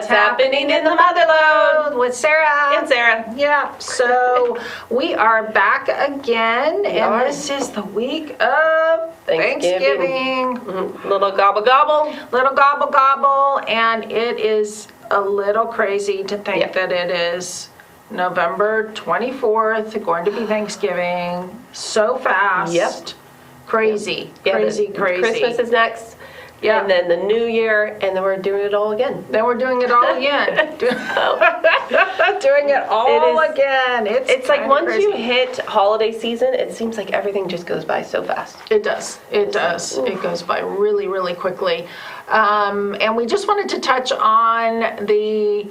happening in the Mother Lode with Sarah. and Sarah. Yeah, so we are back again, and this is the week of Thanksgiving. Mm-hmm. Little gobble gobble. Little gobble gobble, and it is a little crazy to think that it is November 24th, going to be Thanksgiving. So fast. Yep. Crazy. Christmas is next. Yeah. And then the new year, and then we're doing it all again. Then we're doing it all again. Doing it all again. It's like once you hit holiday season, it seems like everything just goes by so fast. It does. It does. It goes by really, really quickly. And we just wanted to touch on the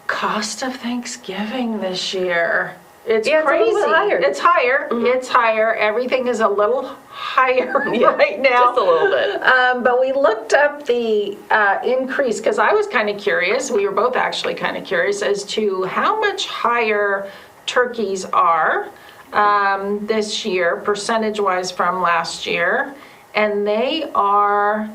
cost of Thanksgiving this year. It's crazy. It's higher. It's higher. Mm-hmm. It's higher. Everything is a little higher right now. Just a little bit. But we looked up the increase because I was kind of curious. We were both actually kind of curious as to how much higher turkeys are this year, percentage-wise from last year. And they are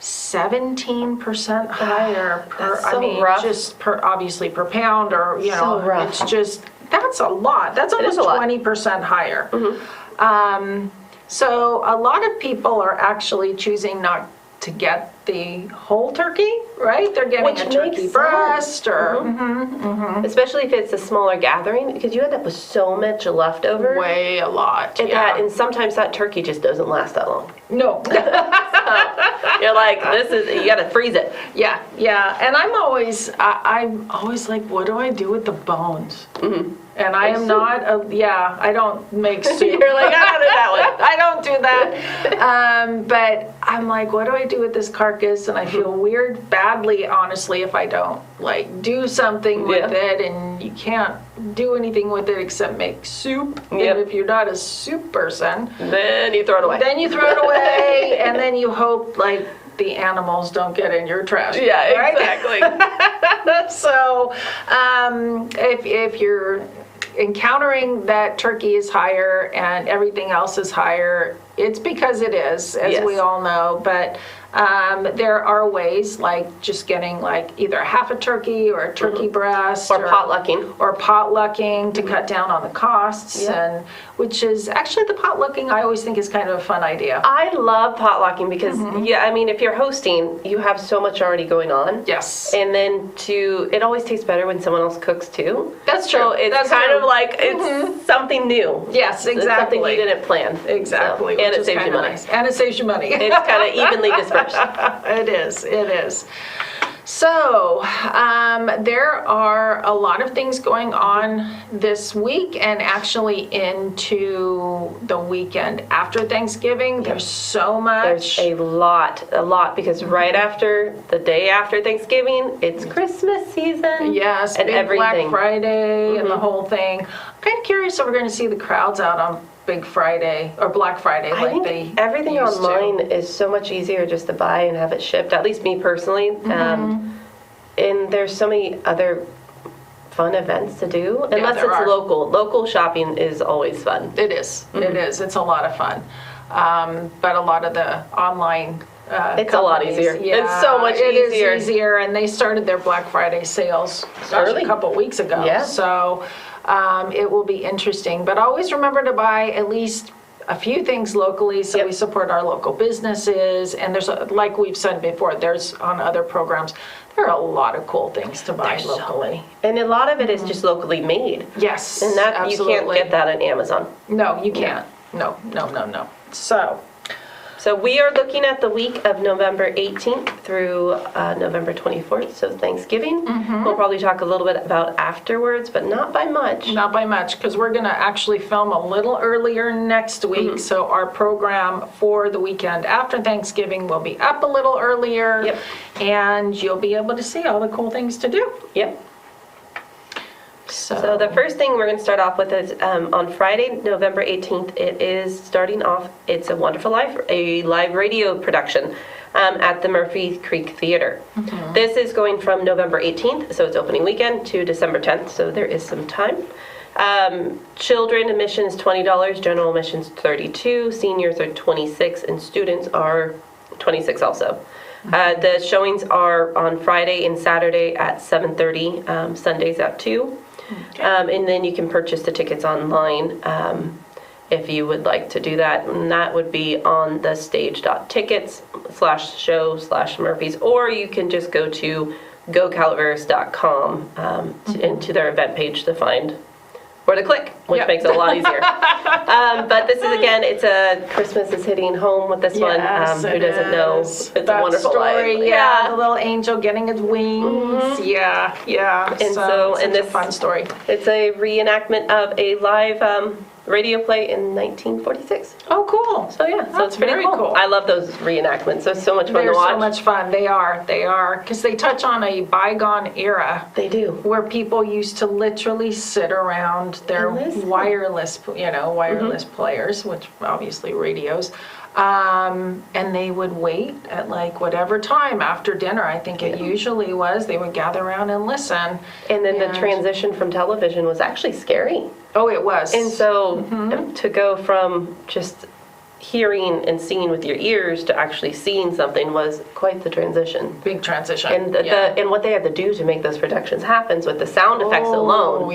17% higher per, rough. just obviously per pound, or, rough. It's just, that's a lot. That's almost 20% higher. Mm-hmm. So a lot of people are actually choosing not to get the whole turkey, right? They're getting a turkey breast or... Especially if it's a smaller gathering, because you end up with so much leftover. Way a lot, and sometimes that turkey just doesn't last that long. No. You're like, you gotta freeze it. Yeah. And I'm always like, what do I do with the bones? Mm-hmm. And I am not, I don't make soup. You're like, I don't do that one. I don't do that. But I'm like, what do I do with this carcass? And I feel weird, badly, honestly, if I don't, do something with it. And you can't do anything with it except make soup. And if you're not a soup person, then you throw it away. And then you hope, the animals don't get in your trash. Yeah, right? exactly. So, if you're encountering that turkey is higher and everything else is higher, it's because it is, as we all know. But there are ways, like just getting either half a turkey or a turkey breast, or potlucking, to cut down on the costs, and which is actually the potlucking I always think is kind of a fun idea. I love potlucking because if you're hosting, you have so much already going on. Yes. And then it always tastes better when someone else cooks too. That's true. So it's it's something new. Yes, exactly. It's something you didn't plan. Exactly. And it saves you money. Nice. And it saves you money. It's kind of evenly dispersed. It is. So, there are a lot of things going on this week and actually into the weekend after Thanksgiving. There's so much. There's a lot, because right after, the day after Thanksgiving, it's Christmas season. Yes, and big everything. Black Friday and the whole thing. I'm kind of curious if we're going to see the crowds out on Big Friday or Black Friday I think everything online is so much easier just to buy and have it shipped, at least me personally. And there's so many other fun events to do, unless it's local. Local shopping is always fun. It is. It is. It's a lot of fun. But a lot of the online it's a lot easier. Yeah, it's so much easier. It is easier, and they started their Black Friday sales a couple weeks ago. Yeah. So it will be interesting. But always remember to buy at least a few things locally, so we support our local businesses. And there's, like we've said before, there's on other programs, there are a lot of cool things to buy locally. And a lot of it is just locally made. Yes, and that absolutely. You can't get that on Amazon. No, you can't. No. So we are looking at the week of November 18th through November 24th, so Thanksgiving. We'll probably talk a little bit about afterwards, but not by much. Not by much, because we're going to actually film a little earlier next week, so our program for the weekend after Thanksgiving will be up a little earlier, and you'll be able to see all the cool things to do. Yep. So the first thing we're going to start off with is on Friday, November 18th, it is starting off It's a Wonderful Life, a live radio production at the Murphy Creek Theater. This is going from November 18th, so it's opening weekend, to December 10th, so there is some time. Children admission is $20, general admission is $32, seniors are $26, and students are $26 also. The showings are on Friday and Saturday at 7:30, Sundays at 2. Okay. And then you can purchase the tickets online if you would like to do that. And that would be on the stage.tickets/show/Murphys, or you can just go to gocalaveras.com into their event page to find where to click, which makes it a lot easier. But this is, again, Christmas is hitting home with this one. Who doesn't know? It's that a Wonderful story, Life. Yeah, the little angel getting its wings. Yeah. And so, it's a fun story. It's a reenactment of a live radio play in 1946. Oh, cool. So yeah, so it's pretty very cool. cool. I love those reenactments. It's so much fun They're to watch. so much fun. They are, because they touch on a bygone era. They do. Where people used to literally sit around their wireless players, which obviously radios, and they would wait at like whatever time after dinner, I think it usually was, they would gather around and listen. And then the transition from television was actually scary. Oh, it was. And so to go from just hearing and seeing with your ears to actually seeing something was quite the transition. Big transition. And and what they had to do to make those productions happen with the sound effects alone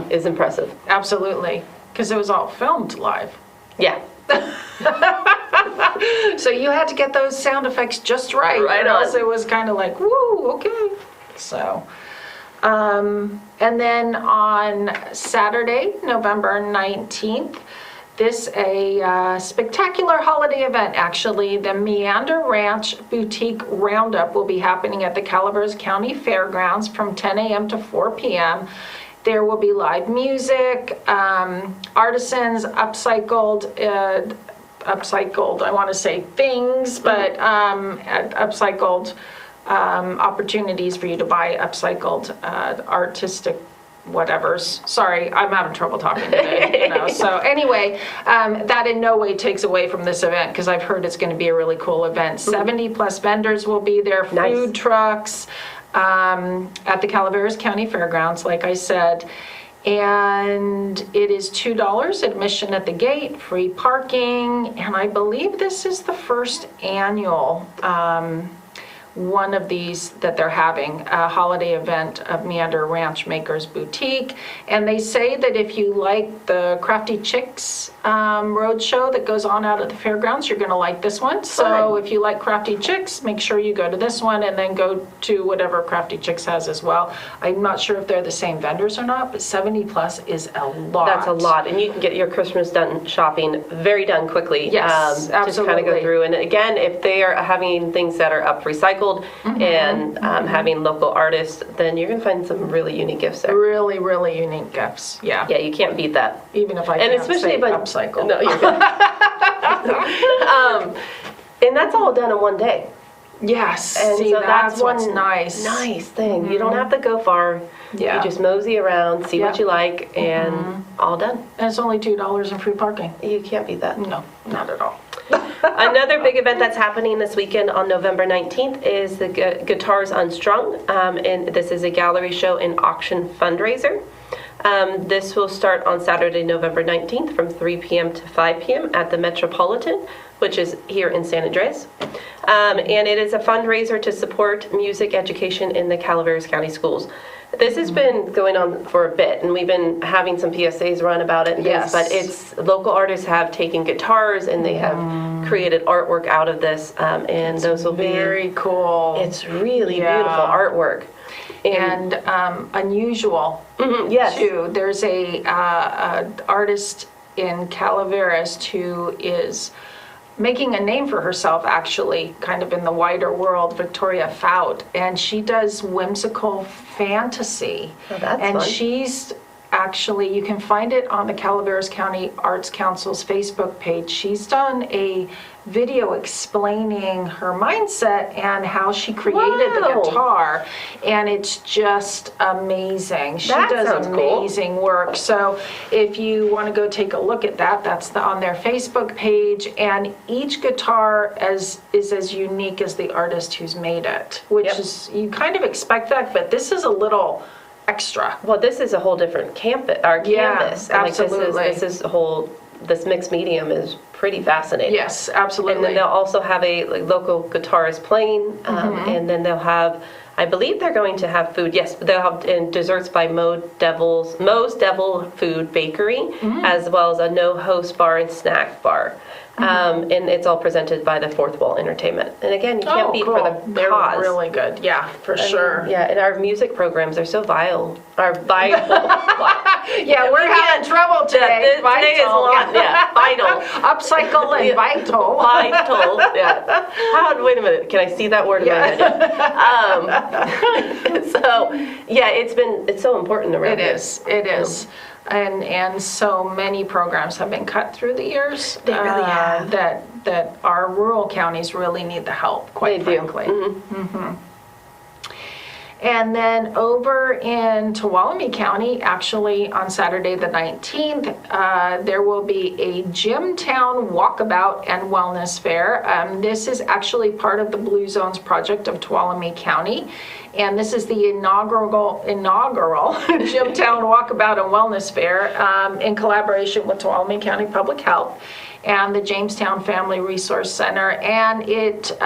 is impressive. Absolutely. Because it was all filmed live. Yeah. So you had to get those sound effects just right. Right or on. else it was kind of like, woo, okay. So, and then on Saturday, November 19th, this a spectacular holiday event, actually. The Meander Ranch Boutique Roundup will be happening at the Calaveras County Fairgrounds from 10 a.m. to 4 p.m. There will be live music, artisans, upcycled, I want to say things, but upcycled opportunities for you to buy upcycled artistic whatevers. Sorry, I'm having trouble talking today. So anyway, that in no way takes away from this event, because I've heard it's going to be a really cool event. 70 plus vendors will be there, food trucks, at the Calaveras County Fairgrounds, like I said. And it is $2 admission at the gate, free parking, and I believe this is the first annual one of these that they're having, a holiday event of Meander Ranch Makers Boutique. And they say that if you like the Crafty Chicks roadshow that goes on out at the fairgrounds, you're going to like this one. So if you like Crafty Chicks, make sure you go to this one and then go to whatever Crafty Chicks has as well. I'm not sure if they're the same vendors or not, but 70 plus is a lot. That's a lot, and you can get your Christmas shopping very done quickly. Yes, absolutely. Just kind of go through, and again, if they are having things that are up recycled and having local artists, then you're gonna find some really unique gifts there. Really, really unique gifts. Yeah. Yeah, you can't beat that. Even if I can't say upcycle. No, you're good. And that's all done in one day. Yes. And see, so that's what's one nice. Nice thing. You don't have to go far. Yeah. You just mosey around, see what you like, and all done. And it's only $2 in free parking. You can't beat that. No, not at all. Another big event that's happening this weekend on November 19th is the Guitars Unstrung, and this is a gallery show and auction fundraiser. This will start on Saturday, November 19th from 3 p.m. to 5 p.m. at the Metropolitan, which is here in San Andreas. And it is a fundraiser to support music education in the Calaveras County schools. This has been going on for a bit, and we've been having some PSAs run about it. Yes. But it's local artists have taken guitars and they have created artwork out of this, and those will be very cool. It's really beautiful artwork. And unusual, yes. too. There's a artist in Calaveras who is making a name for herself, actually, kind of in the wider world, Victoria Faut, and she does whimsical fantasy. Oh, that's and fun. She's actually, you can find it on the Calaveras County Arts Council's Facebook page. She's done a video explaining her mindset and how she created the guitar, and it's just amazing. She does amazing work. So if you want to go take a look at that, that's on their Facebook page, and each guitar is as unique as the artist who's made it, which is, you kind of expect that, but this is a little extra. Well, this is a whole different canvas. Absolutely. Like this is a whole this mixed medium is pretty fascinating. Yes, absolutely. And then they'll also have a local guitarist playing, and then they'll have, I believe they're going to have food. Yes, they'll have desserts by Moe's Devil Food Bakery, as well as a no-host bar and snack bar. And it's all presented by the Fourth Wall Entertainment. And again, you can't beat for the They're cause. really good. Yeah, for sure. Yeah, and our music programs are so vital. Yeah, we're having trouble today. Today is long. Yeah, vital. Upcycle and vital. Vital. Yeah. Wait a minute. Can I see that word in my head? So, yeah, it's so important around here. It is. And so many programs have been cut through the years. They really have. That our rural counties really need the help, quite frankly. And then over in Tuolumne County, actually on Saturday the 19th, there will be a Gymtown Walkabout and Wellness Fair. This is actually part of the Blue Zones project of Tuolumne County. And this is the inaugural Gymtown Walkabout and Wellness Fair in collaboration with Tuolumne County Public Health and the Jamestown Family Resource Center, and it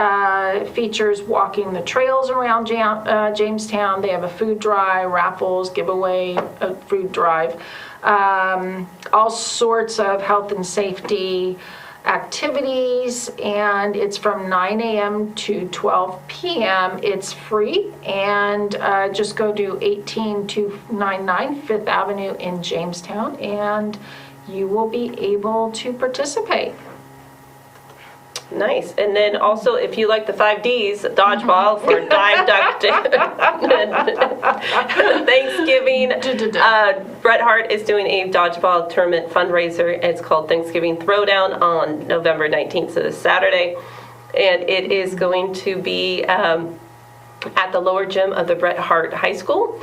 features walking the trails around Jamestown. They have a food drive, raffles, giveaway, a food drive, all sorts of health and safety activities, and it's from 9 a.m. to 12 p.m. It's free, and just go to 18299 Fifth Avenue in Jamestown, and you will be able to participate. Nice. And then also, if you like the 5Ds, dodgeball for Dive Duck Thanksgiving. Bret Hart is doing a dodgeball tournament fundraiser. It's called Thanksgiving Throwdown on November 19th, so this Saturday. And it is going to be at the lower gym of the Bret Hart High School,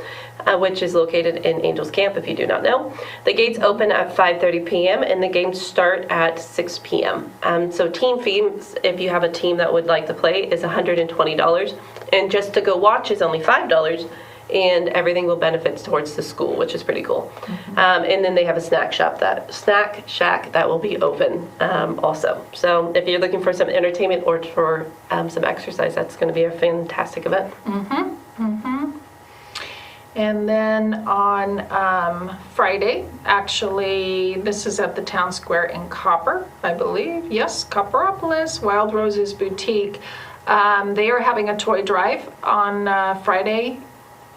which is located in Angels Camp, if you do not know. The gates open at 5:30 p.m. and the games start at 6 p.m. So team fees, if you have a team that would like to play, is $120. And just to go watch is only $5. And everything will benefit towards the school, which is pretty cool. And then they have a snack shack that will be open also. So if you're looking for some entertainment or for some exercise, that's going to be a fantastic event. And then on Friday, actually, this is at the Town Square in Copper, I believe. Yes, Copperopolis, Wild Roses Boutique. They are having a toy drive on Friday.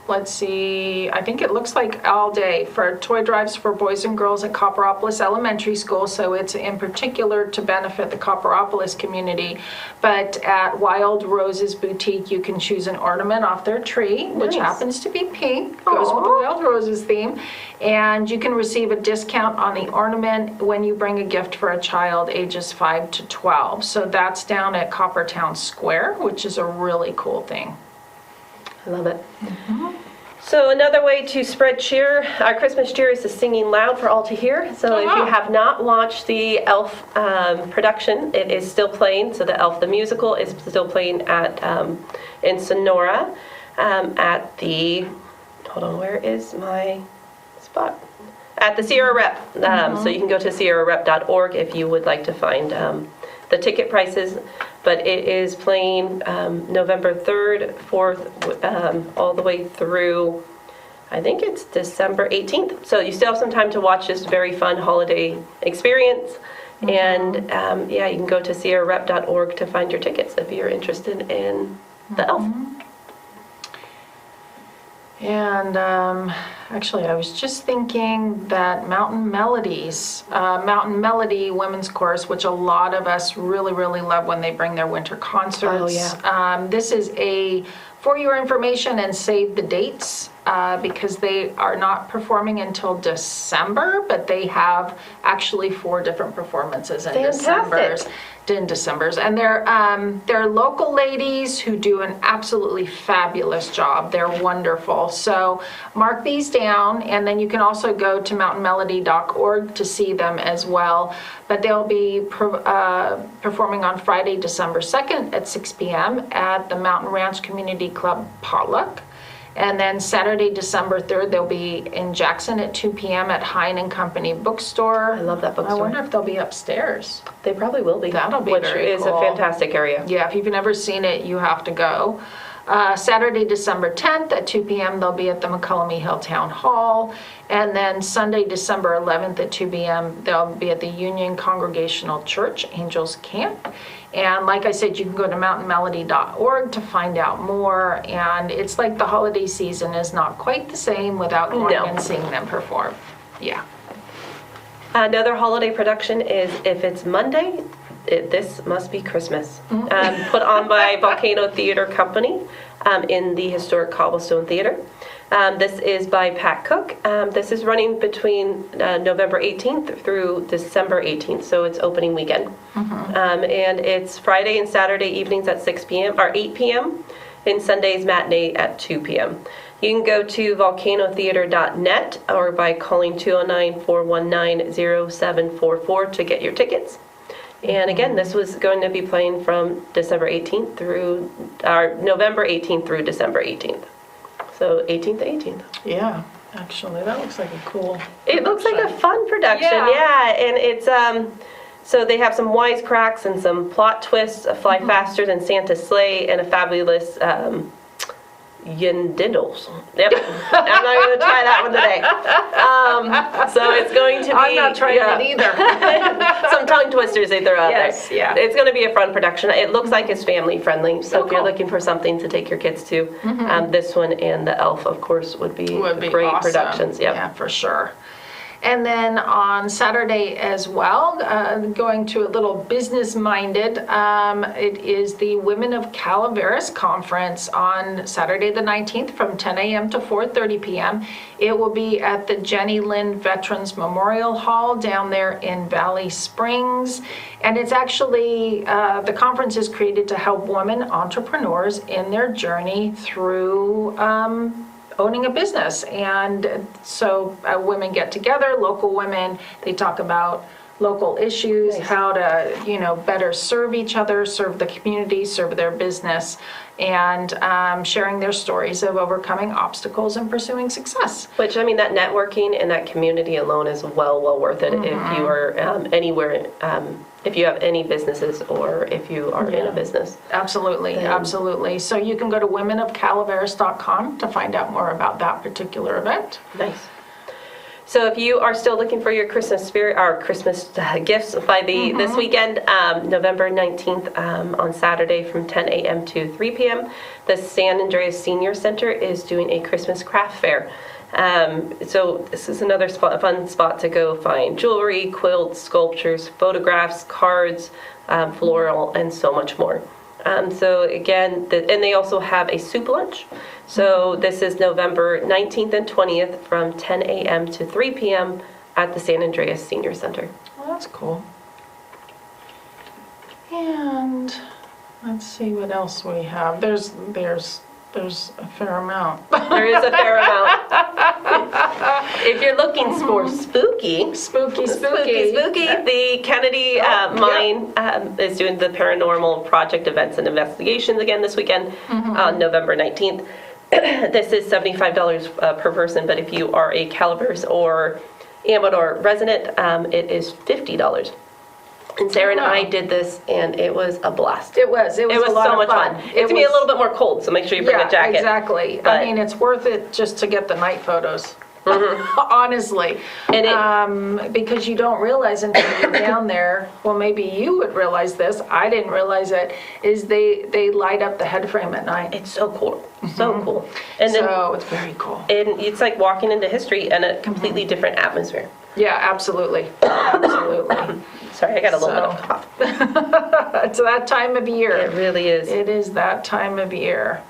Let's see, I think it looks like all day for toy drives for boys and girls at Copperopolis Elementary School, so it's in particular to benefit the Copperopolis community. But at Wild Roses Boutique, you can choose an ornament off their tree, which happens to be pink, goes with the Wild Roses theme, and you can receive a discount on the ornament when you bring a gift for a child ages 5 to 12. So that's down at Coppertown Square, which is a really cool thing. I love it. So another way to spread cheer, our Christmas cheer is singing loud for all to hear. So if you have not watched the Elf production, it is still playing. So the Elf the musical is still playing at in Sonora at the, hold on, where is my spot? At the Sierra Rep. So you can go to sierrarep.org if you would like to find the ticket prices. But it is playing November 3rd, 4th, all the way through, I think it's December 18th. So you still have some time to watch this very fun holiday experience. And yeah, you can go to sierrarep.org to find your tickets if you're interested in the Elf. And actually, I was just thinking that Mountain Melody Women's Chorus, which a lot of us really, really love when they bring their winter concerts. This is for your information and save the dates because they are not performing until December, but they have actually 4 different performances in December. And they're local ladies who do an absolutely fabulous job. They're wonderful. So mark these down, and then you can also go to mountainmelody.org to see them as well. But they'll be performing on Friday, December 2nd at 6 p.m. at the Mountain Ranch Community Club Potluck. And then Saturday, December 3rd, they'll be in Jackson at 2 p.m. at Hine and Company Bookstore. I love that bookstore. I wonder if they'll be upstairs. They probably will be. That'll be which very is cool. a fantastic area. Yeah, if you've never seen it, you have to go. Saturday, December 10th at 2 p.m., they'll be at the McCullum Hill Town Hall. And then Sunday, December 11th at 2 p.m., they'll be at the Union Congregational Church, Angels Camp. And like I said, you can go to mountainmelody.org to find out more. And it's like the holiday season is not quite the same without going and seeing them perform. Yeah. Another holiday production is If It's Monday, This Must Be Christmas. Put on by Volcano Theater Company in the historic Cobblestone Theater. This is by Pat Cook. This is running between November 18th through December 18th, so it's opening weekend. And it's Friday and Saturday evenings at 6 p.m. or 8 p.m. and Sunday's matinee at 2 p.m. You can go to volcanotheater.net or by calling 209-419-0744 to get your tickets. And again, this was going to be playing from December 18th through, November 18th through December 18th. So 18th to 18th. Yeah, actually, that looks like a cool It looks like a fun production, yeah. And it's, so they have some wisecracks and some plot twists, a fly faster than Santa's sleigh, and a fabulous Yindiddles. Yep. I'm not going to try that one today. So it's going to be... I'm not trying it either. Some tongue twisters they throw out there. Yeah. It's going to be a fun production. It looks like it's family friendly. So if you're looking for something to take your kids to, this one and The Elf, of course, would be great awesome. productions. Yep. Yeah, for sure. And then on Saturday as well, going to a little business-minded, it is the Women of Calaveras Conference on Saturday the 19th from 10 a.m. to 4:30 p.m. It will be at the Jenny Lind Veterans Memorial Hall down there in Valley Springs. And it's actually, the conference is created to help women entrepreneurs in their journey through owning a business. And so women get together, local women, they talk about local issues, how to, better serve each other, serve the community, serve their business, and sharing their stories of overcoming obstacles and pursuing success. Which, I mean, that networking and that community alone is well worth it if you are anywhere, if you have any businesses or if you are in a business. Absolutely, absolutely. So you can go to womenofcalaveras.com to find out more about that particular event. Nice. So if you are still looking for your Christmas spirit or Christmas gifts by this weekend, November 19th on Saturday from 10 a.m. to 3 p.m., the San Andreas Senior Center is doing a Christmas craft fair. So this is another fun spot to go find jewelry, quilts, sculptures, photographs, cards, floral, and so much more. So again, and they also have a soup lunch. So this is November 19th and 20th from 10 a.m. to 3 p.m. at the San Andreas Senior Center. Well, that's cool. And let's see what else we have. There's a fair amount. There is a fair amount. If you're looking for spooky, the Kennedy Mine is doing the Paranormal Project events and investigations again this weekend on November 19th. This is $75 per person, but if you are a Calaveras or Amador resident, it is $50. And Sarah and I did this, and it was a blast. It was a lot so much of fun. It's going to be a little bit more cold, so make sure you bring a jacket. Exactly. But, I mean, it's worth it just to get the night photos. Honestly. And because you don't realize until you're down there, well, maybe you would realize this, I didn't realize it, is they light up the head frame at night. It's so cool. So cool. And so it's very cool. And it's like walking into history in a completely different atmosphere. Yeah, absolutely. Absolutely. Sorry, I got a little bit of cough. It's that time of year. It really is. It is that time of year.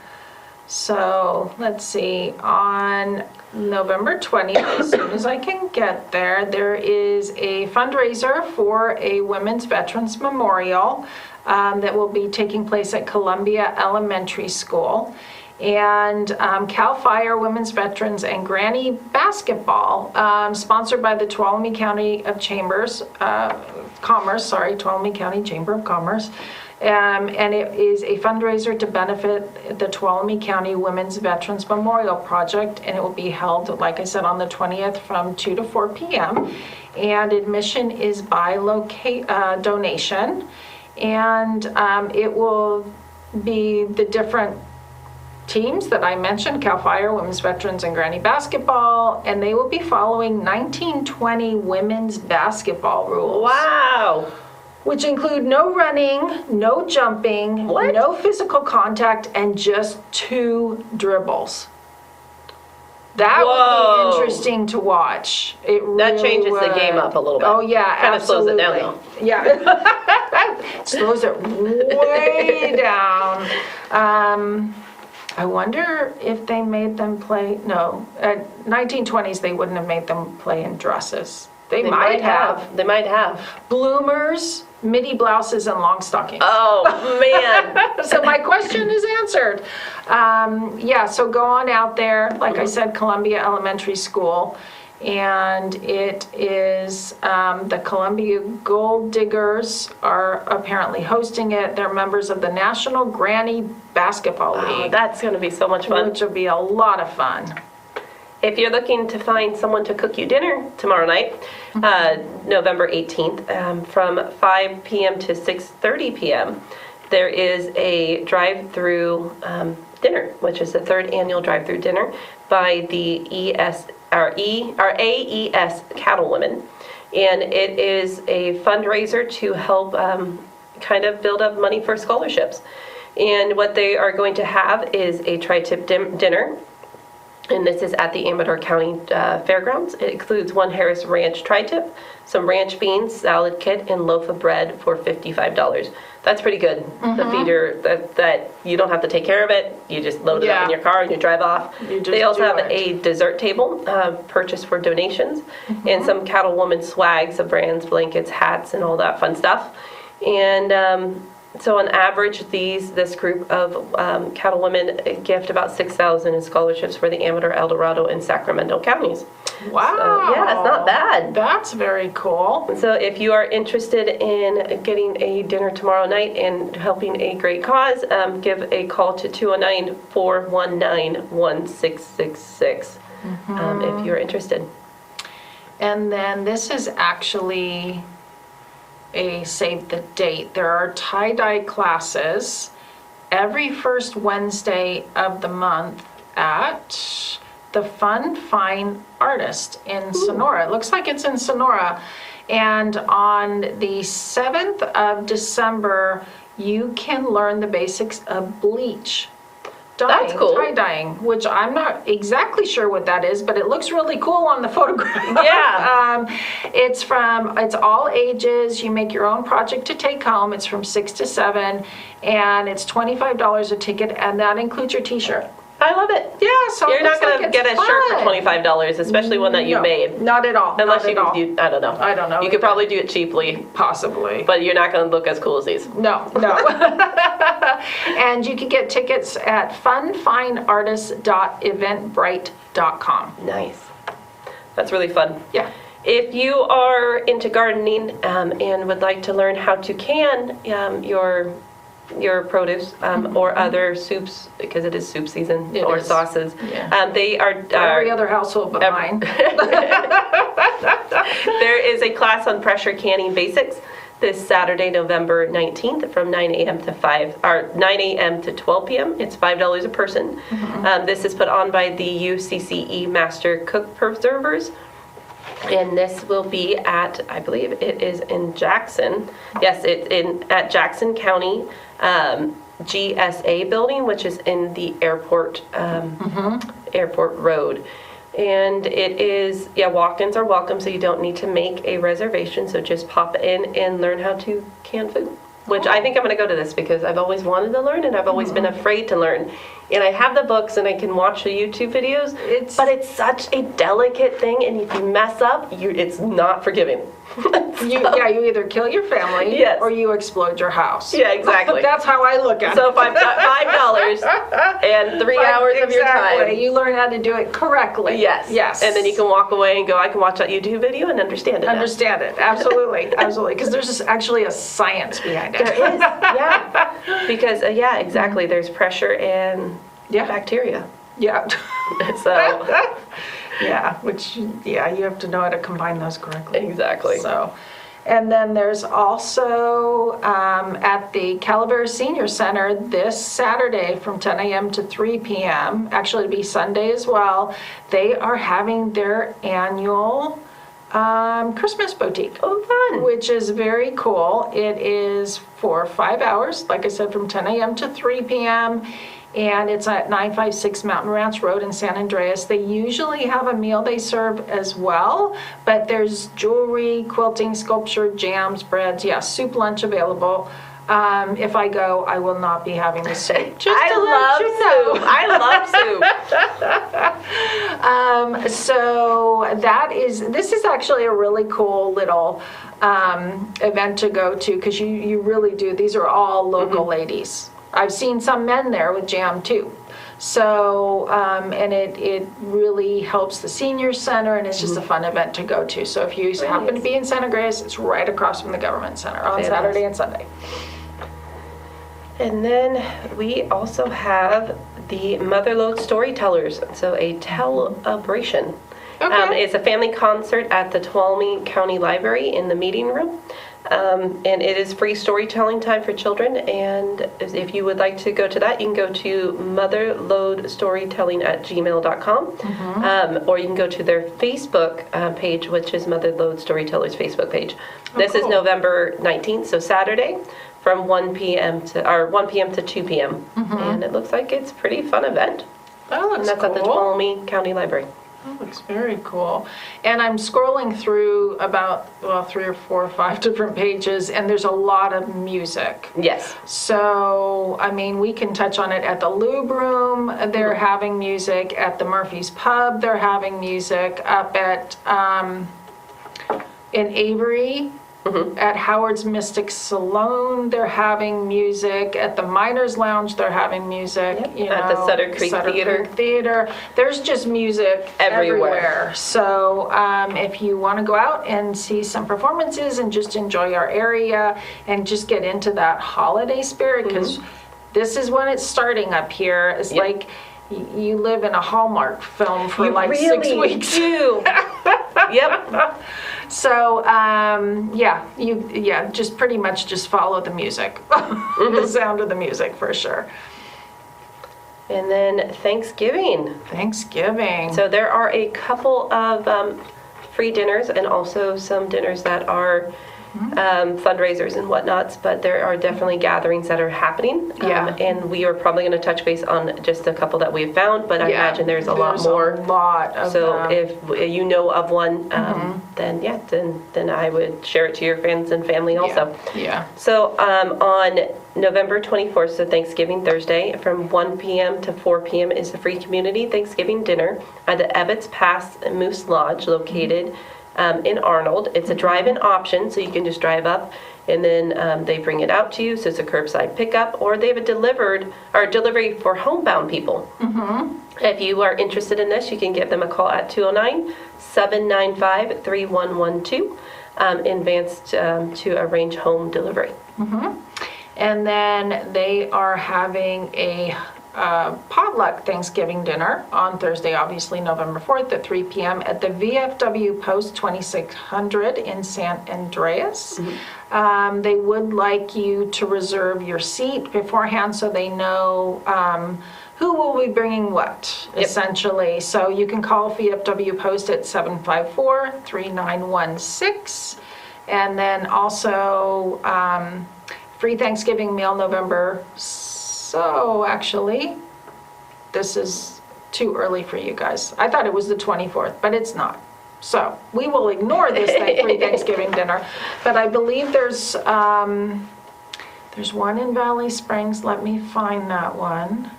So let's see, on November 20th, as soon as I can get there, there is a fundraiser for a Women's Veterans Memorial that will be taking place at Columbia Elementary School. And CAL FIRE, Women's Veterans, and Granny Basketball, sponsored by the Tuolumne County Chamber of Commerce, And it is a fundraiser to benefit the Tuolumne County Women's Veterans Memorial Project, and it will be held, like I said, on the 20th from 2 to 4 p.m. And admission is by donation, and it will be the different teams that I mentioned, CAL FIRE, Women's Veterans, and Granny Basketball, and they will be following 1920 women's basketball rules. Wow. Which include no running, no jumping, What? no physical contact, and just 2 dribbles. That Whoa. would be interesting to watch. It That really changes the would. game up a little bit. Oh yeah, Kind of slows it absolutely. down though. Yeah. Slows it way down. I wonder if they made them play, no, at 1920s they wouldn't have made them play in dresses. They might have. They might have. Bloomers, midi blouses, and long stockings. Oh, man. So my question is answered. Yeah, so go on out there, like I said, Columbia Elementary School, and it is the Columbia Gold Diggers are apparently hosting it. They're members of the National Granny Basketball Oh, League, that's going to be so much fun. which will be a lot of fun. If you're looking to find someone to cook you dinner tomorrow night, November 18th, from 5 p.m. to 6:30 p.m., there is a drive-through dinner, which is the 3rd annual drive-through dinner by the AES Cattlewomen. And it is a fundraiser to help kind of build up money for scholarships. And what they are going to have is a tri-tip dinner. And this is at the Amador County Fairgrounds. It includes 1 Harris Ranch tri-tip, some ranch beans, salad kit, and loaf of bread for $55. That's pretty good. The feeder, that you don't have to take care of it. You just load it up in your car and you drive off. They also have a dessert table purchased for donations, and some Cattlewoman swags of brands, blankets, hats, and all that fun stuff. And so on average, this group of Cattlewomen gift about $6,000 in scholarships for the Amador, El Dorado, and Sacramento counties. Wow. So, yeah, it's not bad. That's very cool. So if you are interested in getting a dinner tomorrow night and helping a great cause, give a call to 209-419-1666 if you're interested. And then this is actually a save the date. There are tie-dye classes every first Wednesday of the month at the Fine Artist in Sonora. It looks like it's in Sonora. And on the 7th of December, you can learn the basics of bleach dyeing, That's cool. tie-dyeing, which I'm not exactly sure what that is, but it looks really cool on the photograph. Yeah. It's all ages. You make your own project to take home. It's from 6 to 7, and it's $25 a ticket, and that includes your t-shirt. I love it. Yeah, so You're not going to get a shirt for $25, especially one that you made. Not at all. Unless not you, at all. I don't know. I don't know You could probably do it cheaply, Possibly. but you're not going to look as cool as these. No. And you can get tickets at funfineartists.eventbrite.com. Nice. That's really fun. Yeah. If you are into gardening and would like to learn how to can your produce or other soups, because it is soup season, It or is. sauces, Yeah. they are Every other household but mine. There is a class on pressure canning basics this Saturday, November 19th, from 9 a.m. to 12 p.m. It's $5 a person. This is put on by the UCCE Master Cook Preservers. And this will be at, I believe it is in Jackson. Yes, it's at Jackson County GSA building, which is in the airport airport road. And it is, walk-ins are welcome, so you don't need to make a reservation. So just pop in and learn how to can food, which I think I'm going to go to this because I've always wanted to learn and I've always been afraid to learn. and I have the books and I can watch the YouTube videos, but it's such a delicate thing, and if you mess up, it's not forgiving. You either kill your family or you explode your house. Yeah, exactly. That's how I look at it. So if I've got $5 and 3 hours of your time. You learn how to do it correctly. Yes. And then you can walk away and go, I can watch that YouTube video and understand it. Understand it, absolutely, absolutely. Because there's actually a science behind it. There is, yeah. Because, exactly, there's pressure and bacteria. Yeah. So... you have to know how to combine those correctly. Exactly. So, and then there's also at the Calaveras Senior Center this Saturday from 10 a.m. to 3 p.m., actually it'll be Sunday as well, they are having their annual Christmas boutique. Oh, fun. Which is very cool. It is for 5 hours, like I said, from 10 a.m. to 3 p.m., and it's at 956 Mountain Ranch Road in San Andreas. They usually have a meal they serve as well, but there's jewelry, quilting, sculpture, jams, breads, soup lunch available. If I go, I will not be having the soup. I love soup. So this is actually a really cool little event to go to, because you really do. These are all local ladies. I've seen some men there with jam too. So, and it really helps the senior center, and it's just a fun event to go to. So if you happen to be in San Andreas, it's right across from the government center on Saturday and Sunday. And then we also have the Mother Lode Storytellers, so a celebration. Okay. It's a family concert at the Tuolumne County Library in the meeting room. And it is free storytelling time for children, and if you would like to go to that, you can go to motherlodestorytelling@gmail.com, or you can go to their Facebook page, which is Mother Lode Storytellers Facebook page. This is November 19th, so Saturday, from 1 p.m. to 2 p.m. And it looks like it's a pretty fun event. That looks And that's cool. at the Tuolumne County Library. That looks very cool. And I'm scrolling through about 3 or 4 or 5 different pages, and there's a lot of music. Yes. So, I mean, we can touch on it at the Lube Room. They're having music at the Murphy's Pub. They're having music up at in Avery. At Howard's Mystic Saloon, they're having music. At the Miners Lounge, they're having music. At the Sutter Creek Theater. There's just music everywhere. So if you want to go out and see some performances and just enjoy our area and just get into that holiday spirit, because this is when it's starting up here. It's like you live in a Hallmark film for 6 weeks. You Yep. So, just pretty much just follow the music, the sound of the music for sure. And then Thanksgiving. So there are a couple of free dinners and also some dinners that are fundraisers and whatnots, but there are definitely gatherings that are happening. And we are probably going to touch base on just a couple that we've found, but I imagine there's a lot more. Of so if you know of one, then I would share it to your friends and family also. So on November 24th, so Thanksgiving Thursday, from 1 p.m. to 4 p.m. is the free community Thanksgiving dinner at the Ebbets Pass Moose Lodge located in Arnold. It's a drive-in option, so you can just drive up and then they bring it out to you. So it's a curbside pickup, or they have a delivery for homebound people. If you are interested in this, you can give them a call at 209-795-3112 in advance to arrange home delivery. And then they are having a potluck Thanksgiving dinner on Thursday, obviously November 4th at 3 p.m. at the VFW Post 2600 in San Andreas. They would like you to reserve your seat beforehand so they know who will be bringing what, essentially. So you can call VFW Post at 754-3916. And then also free Thanksgiving meal November. So actually, this is too early for you guys. I thought it was the 24th, but it's not. So we will ignore this free Thanksgiving dinner. But I believe there's one in Valley Springs. Let me find that one.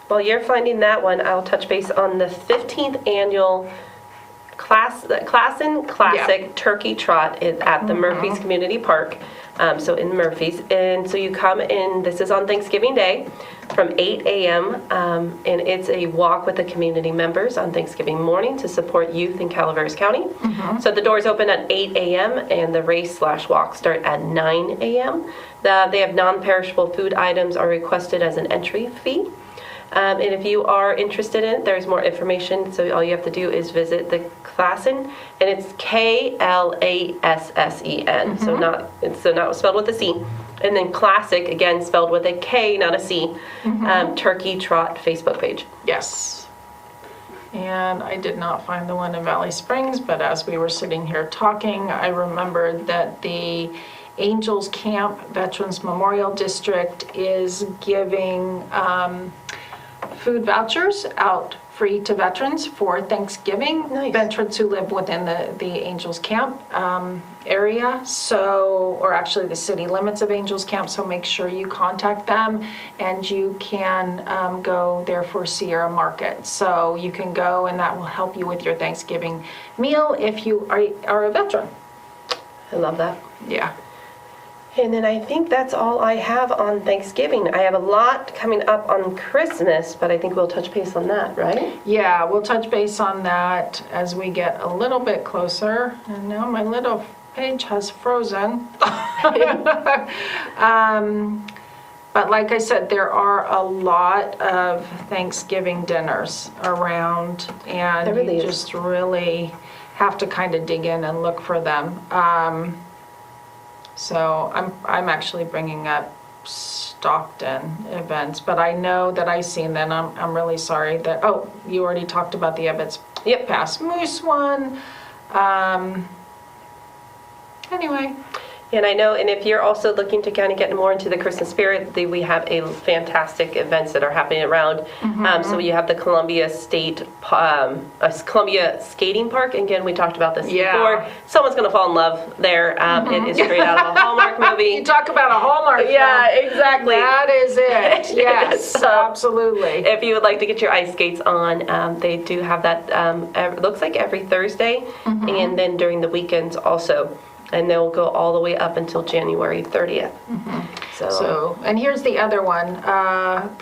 While you're finding that one, I'll touch base on the 15th annual Classen Classic Turkey Trot at the Murphy's Community Park, so in Murphy's. And so you come in, this is on Thanksgiving Day from 8 a.m., and it's a walk with the community members on Thanksgiving morning to support youth in Calaveras County. So the doors open at 8 a.m. and the race/walk start at 9 a.m. They have non-perishable food items are requested as an entry fee. And if you are interested in it, there's more information. So all you have to do is visit the Classen, and it's Klassen. So not spelled with a C. And then Classic, again spelled with a K, not a C. Turkey Trot Facebook page. Yes. And I did not find the one in Valley Springs, but as we were sitting here talking, I remembered that the Angels Camp Veterans Memorial District is giving food vouchers out free to veterans for Thanksgiving. Nice. Veterans who live within the Angels Camp area, or actually the city limits of Angels Camp, so make sure you contact them, and you can go there for Sierra Market. So you can go, and that will help you with your Thanksgiving meal if you are a veteran. I love that. Yeah. And then I think that's all I have on Thanksgiving. I have a lot coming up on Christmas, but I think we'll touch base on that, right? Yeah, we'll touch base on that as we get a little bit closer. And now my little page has frozen. But like I said, there are a lot of Thanksgiving dinners around, and There really you is. just really have to kind of dig in and look for them. So I'm actually bringing up Stockton events, but I know that I've seen them. I'm really sorry that, you already talked about the Ebbets Pass Moose one. Anyway. And I know, and if you're also looking to kind of get more into the Christmas spirit, we have a fantastic events that are happening around. So you have the Columbia Columbia Skating Park. Again, we talked about this before. Someone's going to fall in love there. It is straight out of a Hallmark movie. You talk about a Hallmark film. Yeah, exactly. That is it. Yes, absolutely. If you would like to get your ice skates on, they do have that, it looks like every Thursday, and then during the weekends also. And they'll go all the way up until January 30th. So, and here's the other one,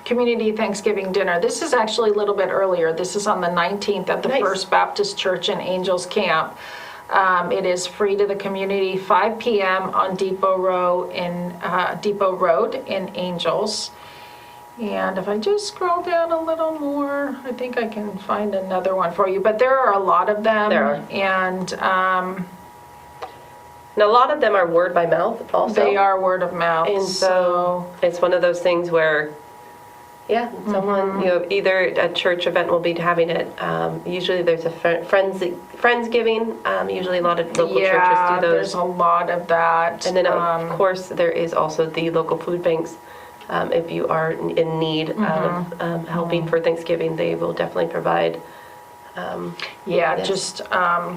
Community Thanksgiving Dinner. This is actually a little bit earlier. This is on the 19th at the First Baptist Church in Angels Camp. It is free to the community, 5 p.m. on Depot Road in Angels. And if I just scroll down a little more, I think I can find another one for you. But there are a lot of them. There are. And a lot of them are word by mouth also. They are word of mouth. And so it's one of those things where, someone, either a church event will be having it. Usually there's a Friendsgiving. Usually a lot of local churches do those. There's a lot of that. And then, of course, there is also the local food banks. If you are in need of helping for Thanksgiving, they will definitely provide. Just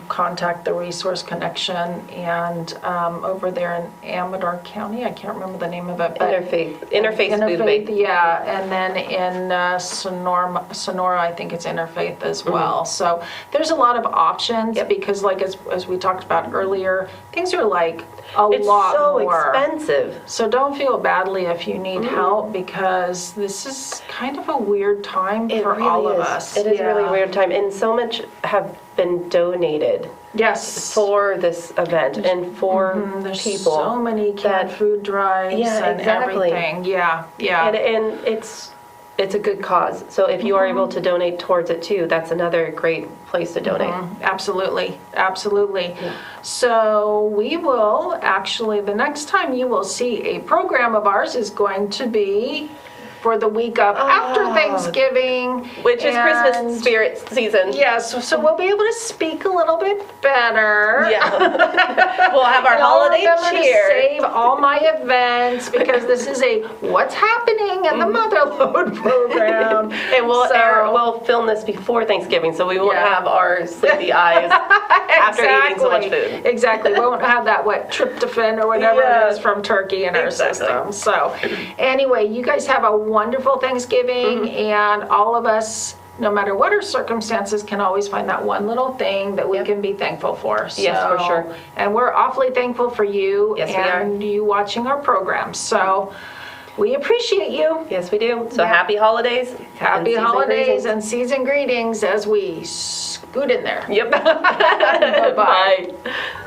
contact the Resource Connection and over there in Amador County, I can't remember the name of it. But Interfaith Food Bank. Yeah, and then in Sonora, I think it's Interfaith as well. So there's a lot of options because, like as we talked about earlier, things are like It's so more expensive. So don't feel badly if you need help, because this is kind of a weird time for all of us. It is really a weird time, and so much have been donated. Yes. For this event and for There's people. so many canned food drives and everything. Yeah. And it's a good cause. So if you are able to donate towards it too, that's another great place to donate. Absolutely. Yeah. So we will actually, the next time you will see a program of ours is going to be for the week of after Thanksgiving. Which is Christmas spirit season. Yes, so we'll be able to speak a little bit better. Yeah. We'll have our holiday cheer. To save all my events, because this is a what's happening in the Mother Lode program. And we'll film this before Thanksgiving, so we won't have our sleepy eyes after eating so much food. Exactly. We won't have that tryptophan or whatever it is from turkey in our system. So anyway, you guys have a wonderful Thanksgiving, and all of us, no matter what our circumstances, can always find that one little thing that we can be thankful for. Yes, for sure. And we're awfully thankful for you and you watching our program. So we appreciate you. Yes, we do. So happy holidays. Happy holidays and season greetings as we scoot in there. Yep. Bye-bye. Bye.